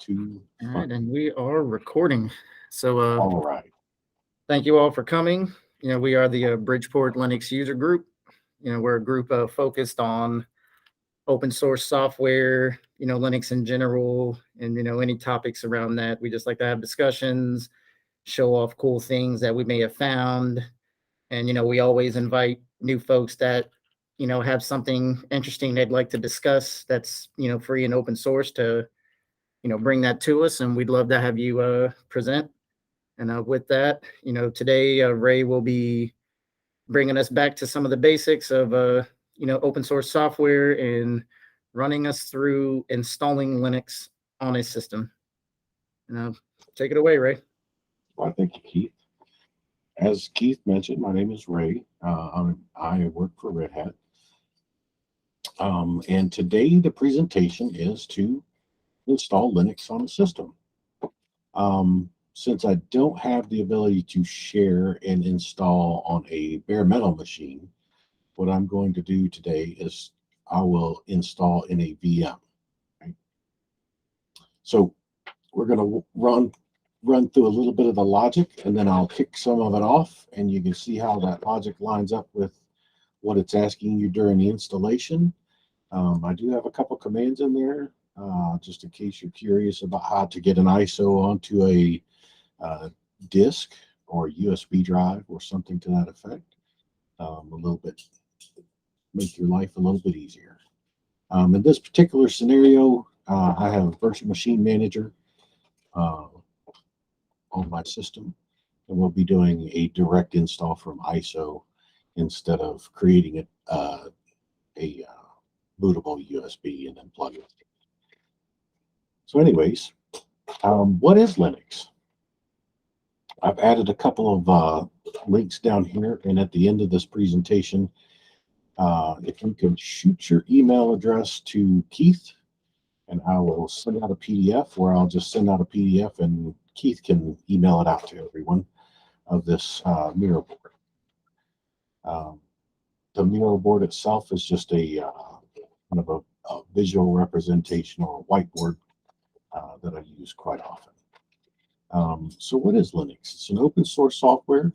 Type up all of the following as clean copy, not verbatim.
2, All 1. right, and we are recording. So, All right. thank you all for coming. We are the Bridgeport Linux user group. We're a group focused on open source software, Linux in general, and any topics around that. We just like to have discussions, show off cool things that we may have found, and we always invite new folks that have something interesting they'd like to discuss that's free and open source to bring that to us, and we'd love to have you present. And with that, today Ray will be bringing us back to some of the basics of open source software and running us through installing Linux on a system. Take it away, Ray. Well, thank you, Keith. As Keith mentioned, my name is Ray. I work for Red Hat. And today the presentation is to install Linux on a system. Since I don't have the ability to share and install on a bare metal machine, what I'm going to do today is I will install in a VM. Right? So we're going to run through a little bit of the logic, and then I'll kick some of it off, and you can see how that logic lines up with what it's asking you during the installation. I do have a couple commands in there, just in case you're curious about how to get an ISO onto a disk or USB drive or something to that effect. A little bit, make your life a little bit easier. In this particular scenario, I have Virtual Machine Manager on my system, and we'll be doing a direct install from ISO instead of creating a bootable USB and then plug it. So anyways, what is Linux? I've added a couple of links down here, and at the end of this presentation, if you can shoot your email address to Keith, and I will send out a PDF, or I'll just send out a PDF and Keith can email it out to everyone of this mirror board. The mirror board itself is just a kind of a visual representation or a whiteboard that I use quite often. So what is Linux? It's an open source software.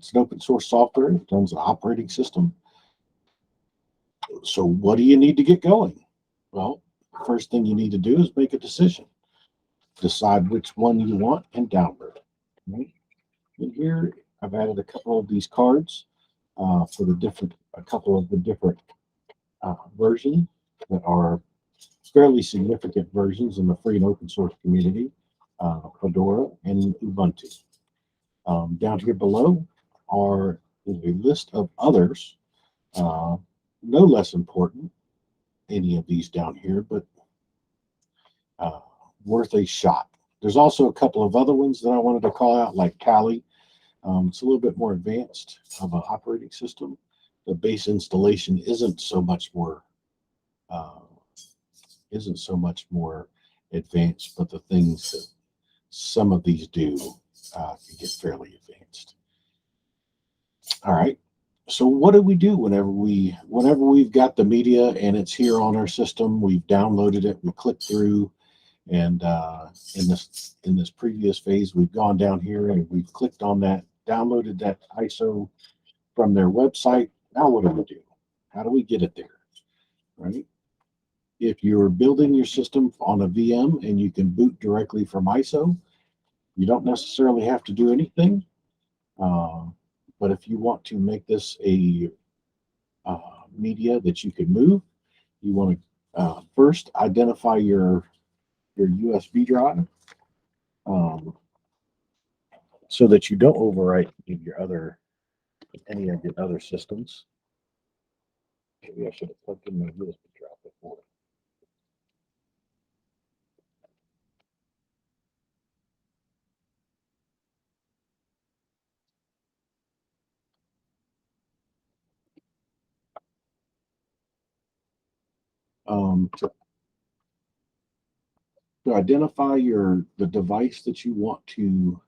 It's an open source software. It runs an operating system. So what do you need to get going? Well, the first thing you need to do is make a decision. Decide which one you want and download it. Right? And here I've added a couple of these cards for a couple of the different versions that are fairly significant versions in the free and open source community, Fedora and Ubuntu. Down here below is a list of others, no less important, any of these down here, but worth a shot. There's also a couple of other ones that I wanted to call out, like Kali. It's a little bit more advanced of an operating system. The base installation isn't so much more advanced, but the things that some of these do can get fairly advanced. All right. So what do we do whenever we've got the media and it's here on our system? We've downloaded it. We click through, and in this previous phase, we've gone down here and we've clicked on that, downloaded that ISO from their website. Now what do we do? How do we get it there? Right. If you're building your system on a VM and you can boot directly from ISO, you don't necessarily have to do anything. But if you want to make this a media that you can move, you want to first identify your USB drive so that you don't overwrite any of your other systems. Maybe I should have plugged in my USB drive before. To identify the device that you want to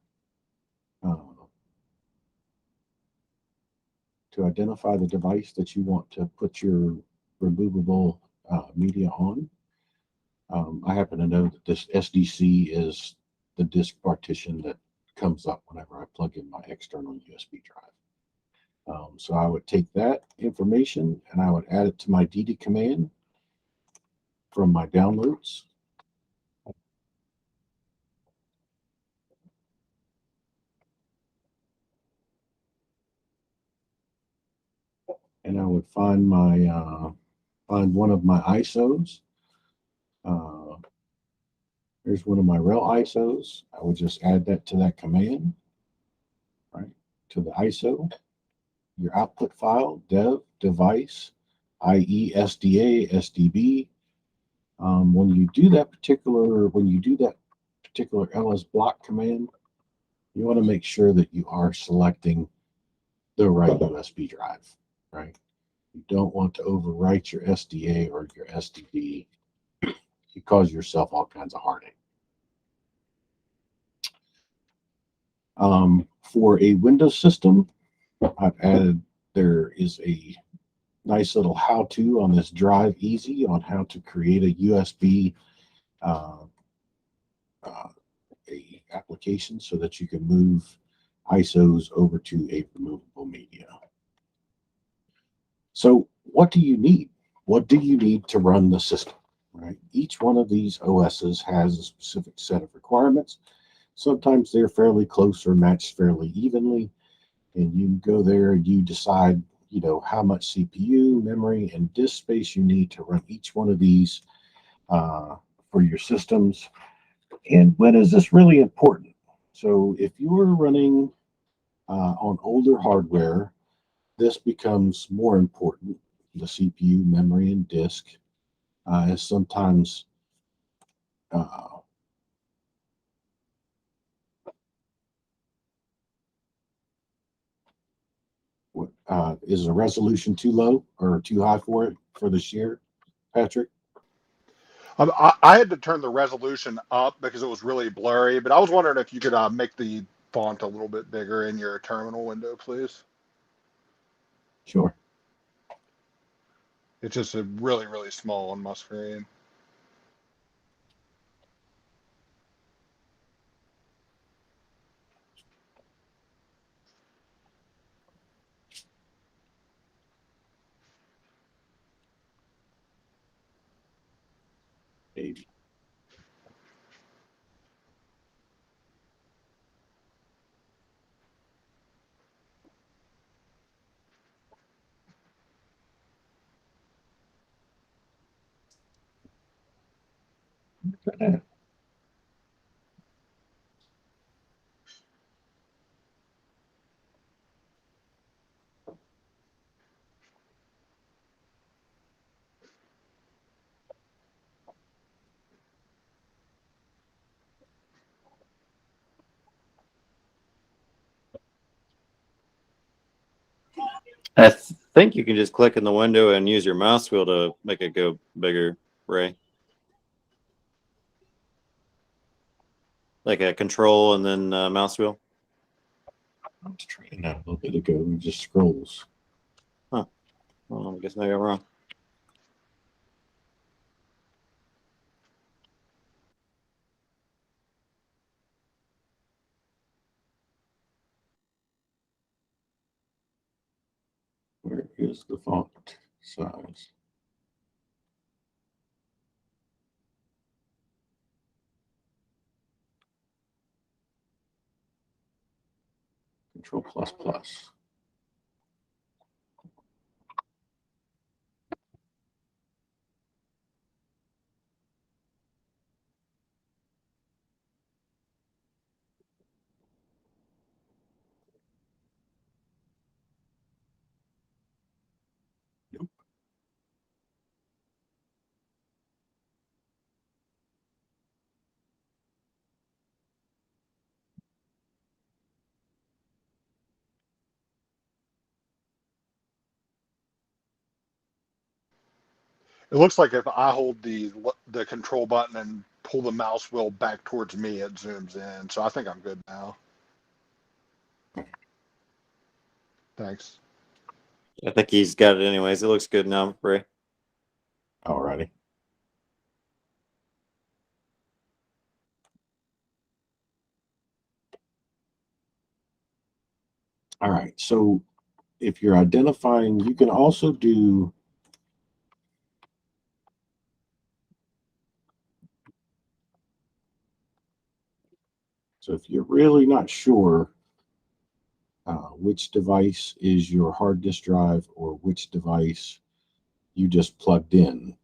to identify the device that you want to put your removable media on. I happen to know that this SDC is the disk partition that comes up whenever I plug in my external USB drive. So I would take that information and I would add it to my DD command from my downloads. And I would find my find one of my ISOs. Here's one of my rel ISOs. I would just add that to that command, right? To the ISO, your output file, dev, device, IE, SDA, SDB. When you do that particular ls block command, you want to make sure that you are selecting the right USB drive, right? You don't want to overwrite your SDA or your SDB. You cause yourself all kinds of heartache. For a Windows system, I've added, there is a nice little how-to on this Drive Easy on how to create a USB a application so that you can move ISOs over to a removable media. So what do you need? What do you need to run the system, right? Each one of these OSs has a specific set of requirements. Sometimes they're fairly close or matched fairly evenly, and you go there and you decide, you know, how much CPU, memory, and disk space you need to run each one of these for your systems. And when is this really important? So if you're running on older hardware, this becomes more important. The CPU, memory, and disk, as sometimes is the resolution too low or too high for it for the share, Patrick? I had to turn the resolution up because it was really blurry, but I was wondering if you could make the font a little bit bigger in your terminal window, please. Sure. It's just a really, really small on my screen. Maybe. I think you can just click in the window and use your mouse wheel to make it go bigger, Ray. Like a control and then mouse wheel. I was trying that a little bit ago. It just scrolls. Huh. Well, I guess maybe I'm wrong. Where is the font size? Control plus plus. Nope. It looks like if I hold the control button and pull the mouse wheel back towards me, it zooms in. So I think I'm good now. Thanks. I think he's got it anyways. It looks good now, Ray. Alrighty. All right. So if you're identifying, you can also do so if you're really not sure which device is your hard disk drive or which device you just plugged in,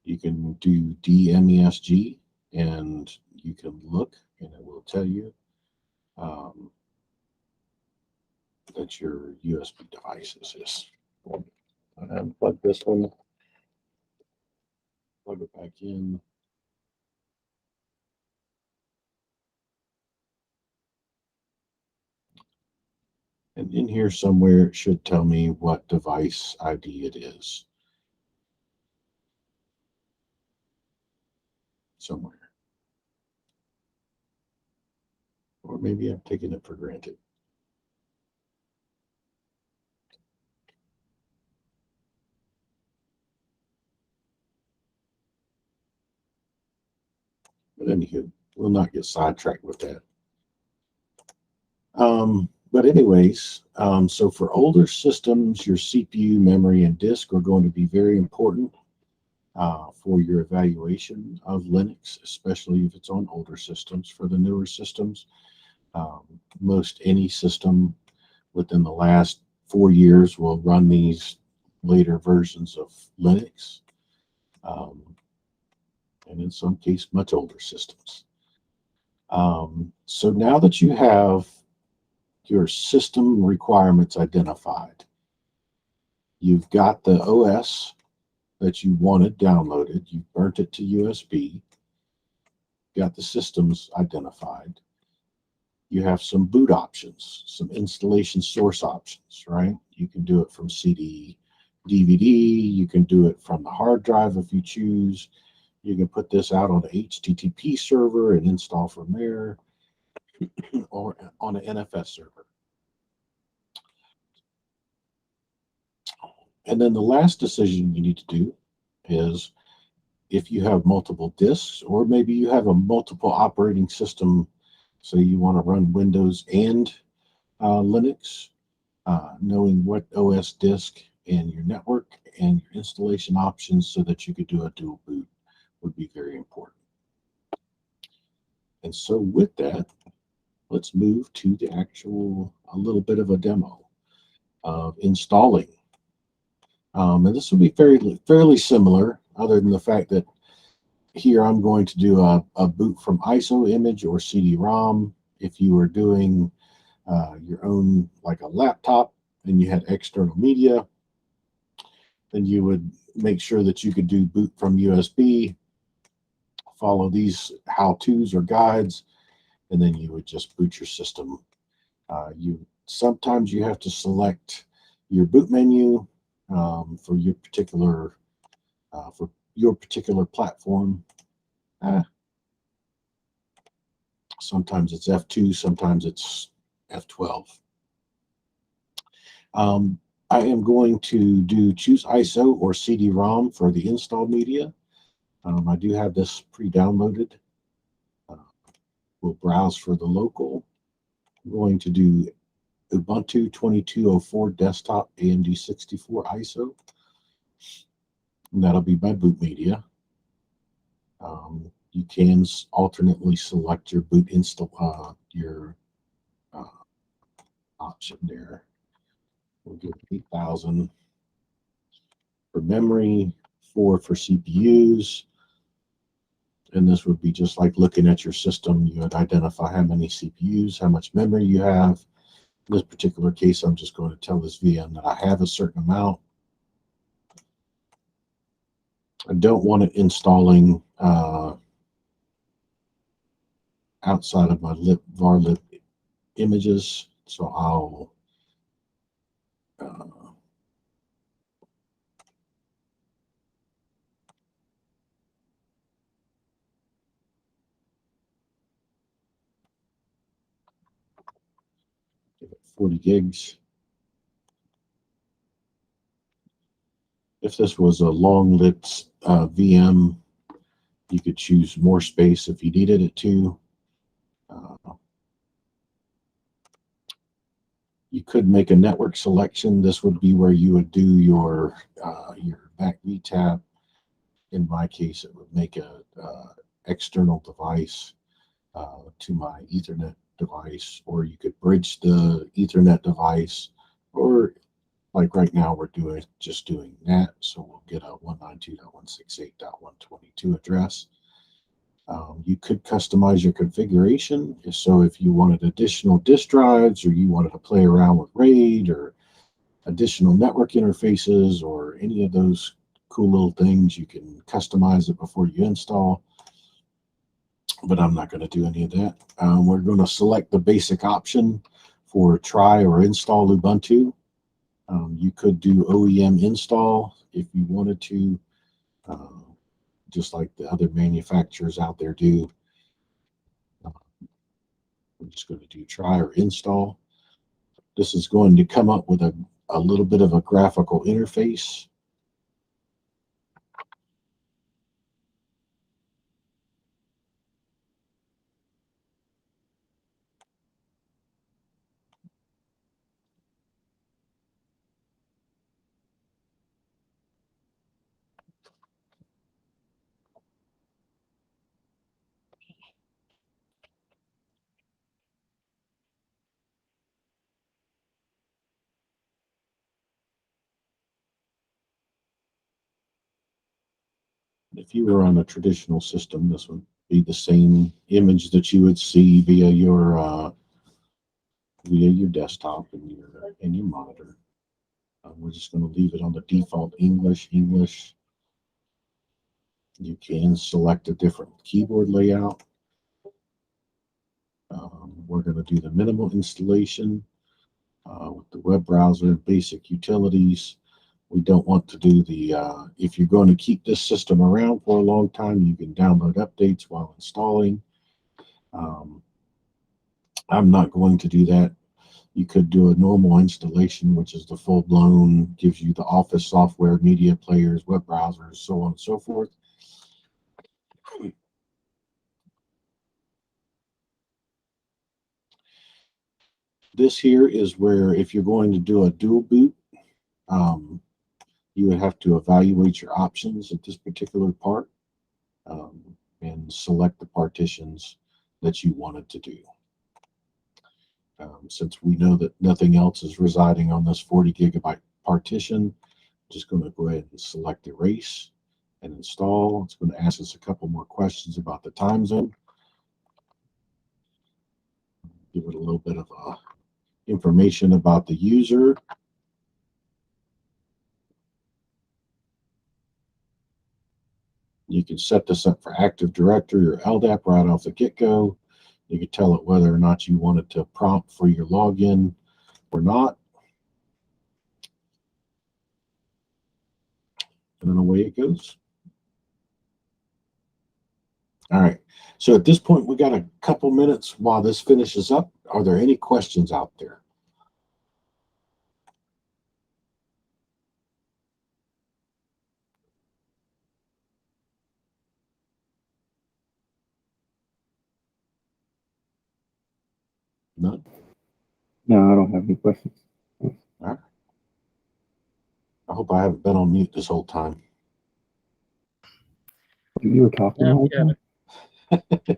you can do DMESG and you can look and it will tell you that your USB device is. Unplug this one, plug it back in. And in here somewhere, it should tell me what device ID it is. Somewhere. Or maybe I'm taking it for granted. But anywho, we'll not get sidetracked with that. But anyways, so for older systems, your CPU, memory, and disk are going to be very important for your evaluation of Linux, especially if it's on older systems. For the newer systems, most any system within the last 4 years will run these later versions of Linux, and in some cases, much older systems. So now that you have your system requirements identified, you've got the OS that you wanted downloaded, you burnt it to USB, got the systems identified, you have some boot options, some installation source options, right? You can do it from CD, DVD, you can do it from the hard drive if you choose. You can put this out on an HTTP server and install from there, or on an NFS server. And then the last decision you need to do is if you have multiple disks, or maybe you have a multiple operating system, so you want to run Windows and Linux, knowing what OS disk and your network and your installation options so that you could do a dual boot would be very important. And so with that, let's move to the actual, a little bit of a demo of installing. And this will be fairly similar, other than the fact that here I'm going to do a boot from ISO image or CD-ROM. If you were doing your own, like a laptop, and you had external media, then you would make sure that you could do boot from USB, follow these how-tos or guides, and then you would just boot your system. Sometimes you have to select your boot menu for your particular platform. Sometimes it's F2, sometimes it's F12. I am going to choose ISO or CD-ROM for the install media. I do have this pre-downloaded. We'll browse for the local. I'm going to do Ubuntu 2204 desktop AMD 64 ISO. And that'll be my boot media. You can alternately select your boot install, option there. We'll give 8,000 for memory, 4 for CPUs. And this would be just like looking at your system. You would identify how many CPUs, how much memory you have. In this particular case, I'm just going to tell this VM that I have a certain amount. I don't want it installing outside of my varlib images, so I'll give it 40 gigs. If this was a long lit VM, you could choose more space if you needed it to. You could make a network selection. This would be where you would do your back VTAP. In my case, it would make a external device to my Ethernet device, or you could bridge the Ethernet device, or like right now we're just doing NAT, so we'll get a 192.168.122 address. You could customize your configuration. So if you wanted additional disk drives, or you wanted to play around with RAID, or additional network interfaces, or any of those cool little things, you can customize it before you install. But I'm not going to do any of that. We're going to select the basic option for try or install Ubuntu. You could do OEM install if you wanted to, just like the other manufacturers out there do. We're just going to do try or install. This is going to come up with a little bit of a graphical interface. If you were on a traditional system, this would be the same image that you would see via your desktop and your monitor. We're just going to leave it on the default English. You can select a different keyboard layout. We're going to do the minimal installation with the web browser and basic utilities. We don't want to do the, if you're going to keep this system around for a long time, you can download updates while installing. I'm not going to do that. You could do a normal installation, which is the full-blown, gives you the Office software, media players, web browsers, so on and so forth. This here is where, if you're going to do a dual boot, you would have to evaluate your options at this particular part and select the partitions that you wanted to do. Since we know that nothing else is residing on this 40 gigabyte partition, I'm just going to go ahead and select erase and install. It's going to ask us a couple more questions about the time zone. Give it a little bit of information about the user. You can set this up for Active Directory or LDAP right off the get-go. You can tell it whether or not you want it to prompt for your login or not. And then away it goes. All right. So at this point, we got a couple minutes while this finishes up. Are there any questions out there? None? No, I don't have any questions. All right. I hope I haven't been on mute this whole time. You were talking Yeah, all yeah. the time?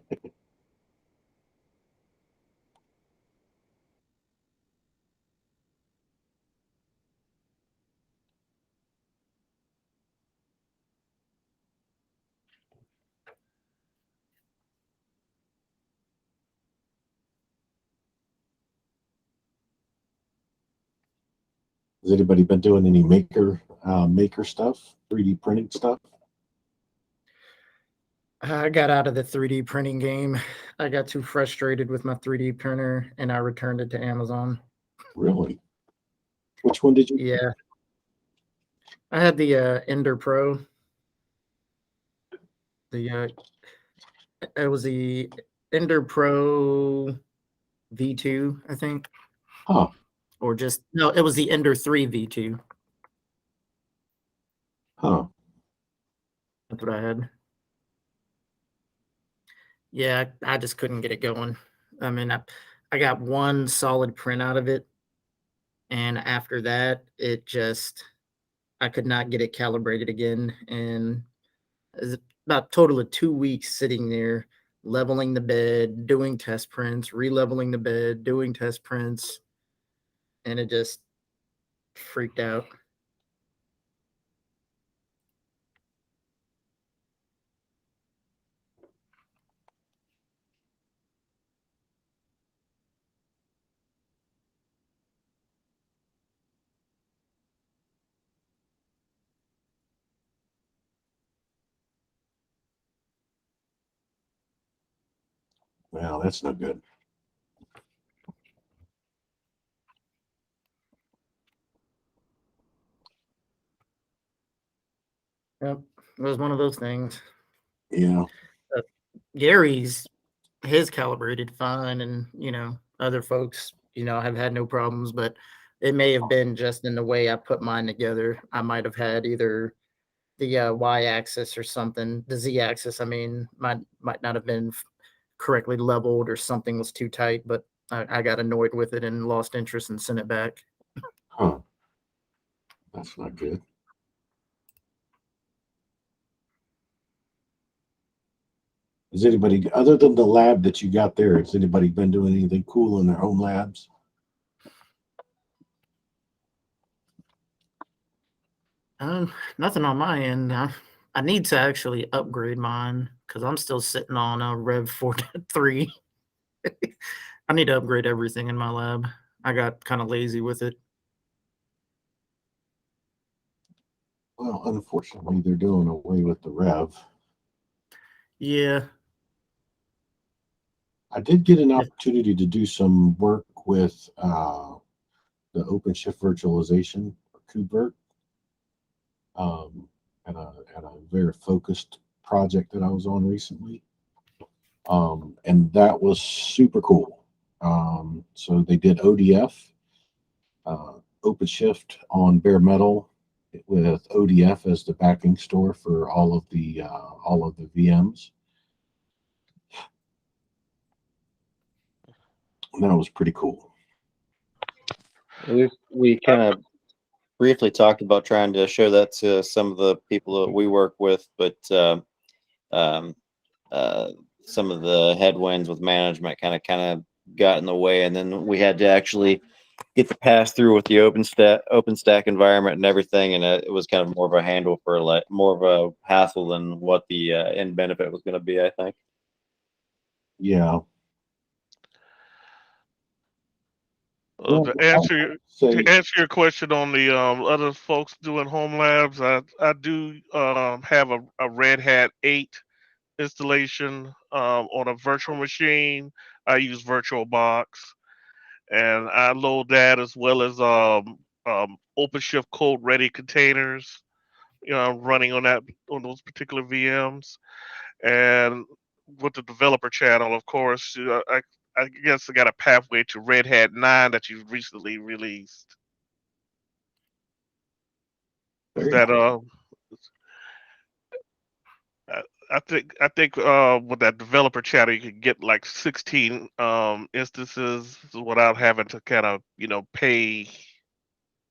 Has anybody been doing any maker stuff, 3D printing stuff? I got out of the 3D printing game. I got too frustrated with my 3D printer and I returned it to Amazon. Really? Which one did you? Yeah. I had the Ender Pro. It was the Ender Pro V2, I think. Huh. Or just no, it was the Ender 3 V2. Huh. That's what I had. Yeah, I just couldn't get it going. I mean, I got one solid print out of it, and after that, I could not get it calibrated again. And it was about a total of 2 weeks sitting there, leveling the bed, doing test prints, re-leveling the bed, doing test prints, and it just freaked out. Well, that's no good. Yep, it was one of those things. Yeah. Gary's his calibrated fine, and other folks have had no problems, but it may have been just in the way I put mine together. I might have had either the y-axis or something, the z-axis, I mean, might not have been correctly leveled, or something was too tight, but I got annoyed with it and lost interest and sent it back. Huh. That's not good. Is anybody, other than the lab that you got there, has anybody been doing anything cool in their home labs? Nothing on my end. I need to actually upgrade mine because I'm still sitting on a Rev 4.3. I need to upgrade everything in my lab. I got kind of lazy with it. Well, unfortunately, they're doing away with the Rev. Yeah. I did get an opportunity to do some work with the OpenShift virtualization, or KubeVirt, at a very focused project that I was on recently. And that was super cool. So they did ODF, OpenShift on bare metal with ODF as the backing store for all of the VMs. And that was pretty cool. We kind of briefly talked about trying to show that to some of the people that we work with, but some of the headwinds with management kind of got in the way, and then we had to actually get the pass through with the OpenStack environment and everything, and it was kind of more of a handle for more of a hassle than what the end benefit was going to be, I think. Yeah. Well, To answer your question on the other folks doing home labs, I do have a Red Hat 8 installation on a virtual machine. I use VirtualBox, and I load that as well as OpenShift code ready containers, running on those particular VMs. And with the developer channel, of course, I guess I got a pathway to Red Hat 9 that you've recently released. Is that I think with that developer channel you can get like 16 instances without having to kind of pay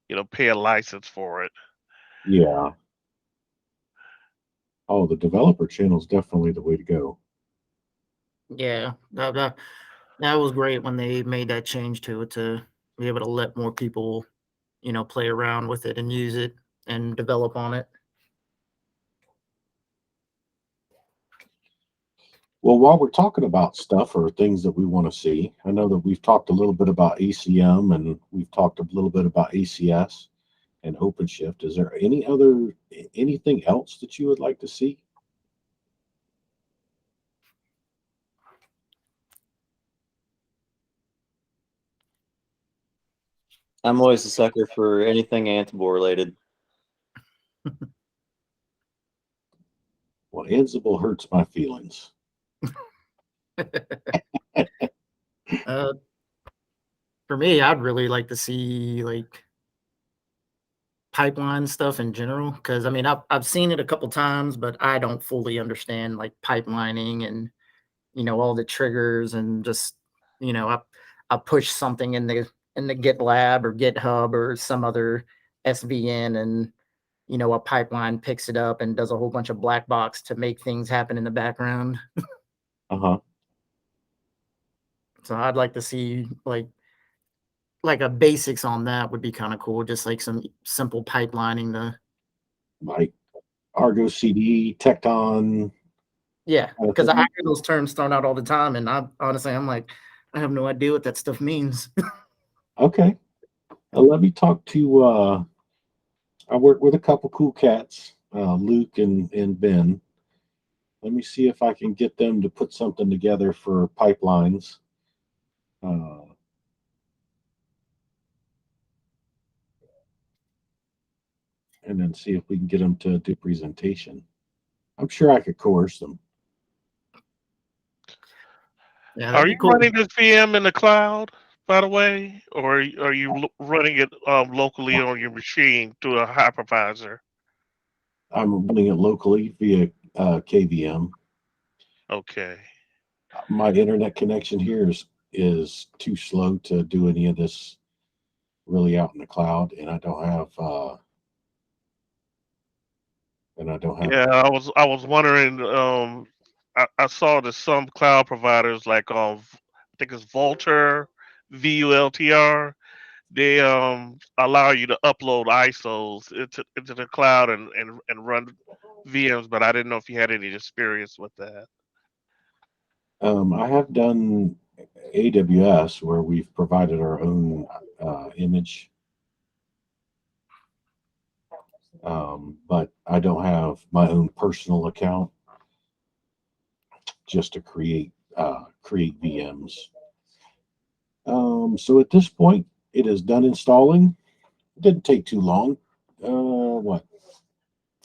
a license for it. Yeah. Oh, the developer channel is definitely the way to go. Yeah, that was great when they made that change to it, to be able to let more people, play around with it and use it and develop on it. Well, while we're talking about stuff or things that we want to see, I know that we've talked a little bit about ACM and we've talked a little bit about ACS and OpenShift. Is there anything else that you would like to see? I'm always a sucker for anything Ansible related. Well, Ansible hurts my feelings. For me, I'd really like to see like pipeline stuff in general, because I mean I've seen it a couple times, but I don't fully understand like pipelining and all the triggers and just I push something in the GitLab or GitHub or some other SVN, and a pipeline picks it up and does a whole bunch of black box to make things happen in the background. Uh-huh. So I'd like to see like a basics on that would be kind of cool. Just like some simple pipelining to, Like Argo CD, Tecton. yeah, kind of because I thing. hear those terms thrown out all the time, and I'm like, I have no idea what that stuff means. Okay. Let me talk to I work with a couple cool cats, Luke and Ben. Let me see if I can get them to put something together for pipelines. And then see if we can get them to do presentation. I'm sure I could coerce them. Yeah, Are that'd you be cool. running this VM in the cloud, by the way, or are you running it locally on your machine through a hypervisor? I'm running it locally via KVM. Okay. My internet connection here is too slow to do any of this really out in the cloud, and I don't have Yeah, I was wondering. I saw that some cloud providers like I think it's Vultr, VULTR. They allow you to upload ISOs into the cloud and run VMs, but I didn't know if you had any experience with that. I have done AWS where we've provided our own image, but I don't have my own personal account just to create VMs. So at this point, it is done installing. It didn't take too long. What,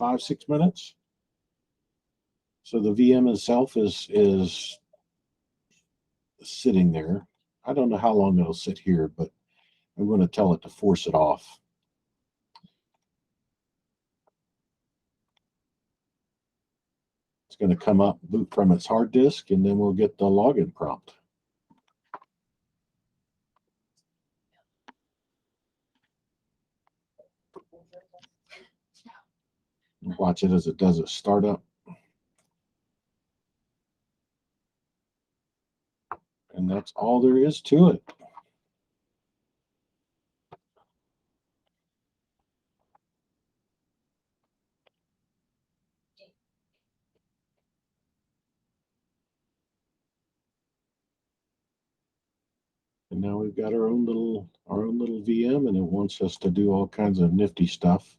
5-6 minutes? So the VM itself is sitting there. I don't know how long it'll sit here, but I'm going to tell it to force it off. It's going to come up, boot from its hard disk, and then we'll get the login prompt. Watch it as it does its startup. And that's all there is to it. And now we've got our own little VM, and it wants us to do all kinds of nifty stuff.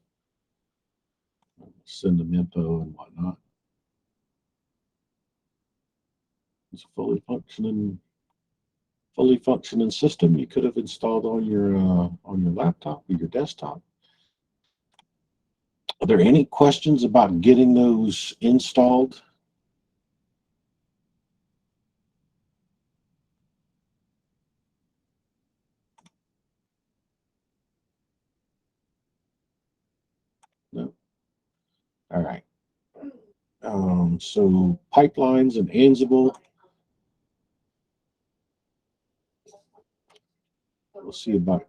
Send them info and whatnot. It's a fully functioning system you could have installed on your laptop or your desktop. Are there any questions about getting those installed? No. All right. So pipelines and Ansible. We'll see about.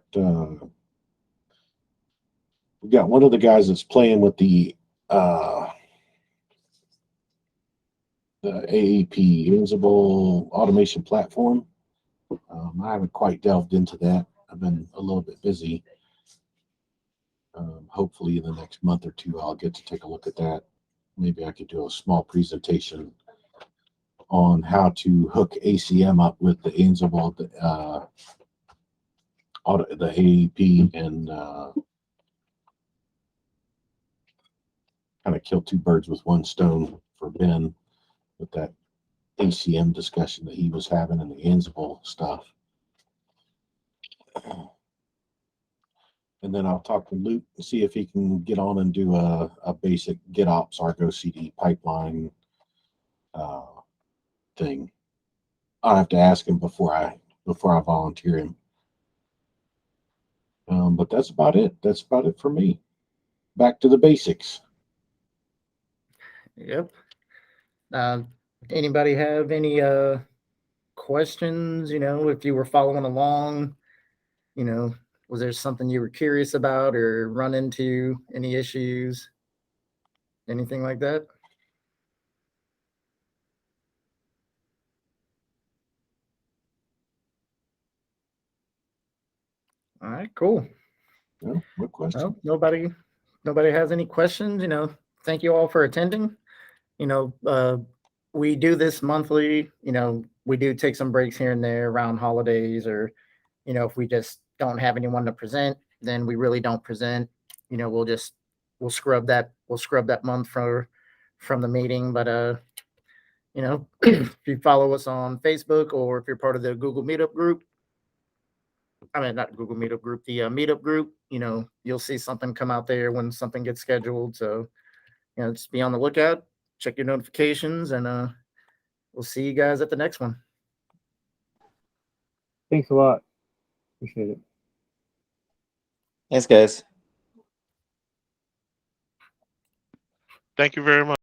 We got one of the guys that's playing with the AAP, Ansible Automation Platform. I haven't quite delved into that. I've been a little bit busy. Hopefully in the next month or two, I'll get to take a look at that. Maybe I could do a small presentation on how to hook ACM up with the Ansible, the AAP, and kind of kill two birds with one stone for Ben with that ACM discussion that he was having and the Ansible stuff. And then I'll talk to Luke and see if he can get on and do a basic GitOps Argo CD pipeline thing. I'll have to ask him before I volunteer him. But that's about it. That's about it for me. back to the basics. Yep. Anybody have any questions? You know, if you were following along, you know, was there something you were curious about or run into any issues? Anything like that? All right, cool. No, no question. Well, nobody has any questions. You know, thank you all for attending. You know, we do this monthly. You know, we do take some breaks here and there around holidays, or you know, if we just don't have anyone to present, then we really don't present. You know, we'll scrub that month from the meeting. But you know, if you follow us on Facebook or if you're part of the Google Meetup group, I mean, not Google Meetup group, the Meetup group, you know, you'll see something come out there when something gets scheduled. So, you know, just be on the lookout, check your notifications, and we'll see you guys at the next one. Thanks a lot. Appreciate it. Thanks, guys. Thank you very much.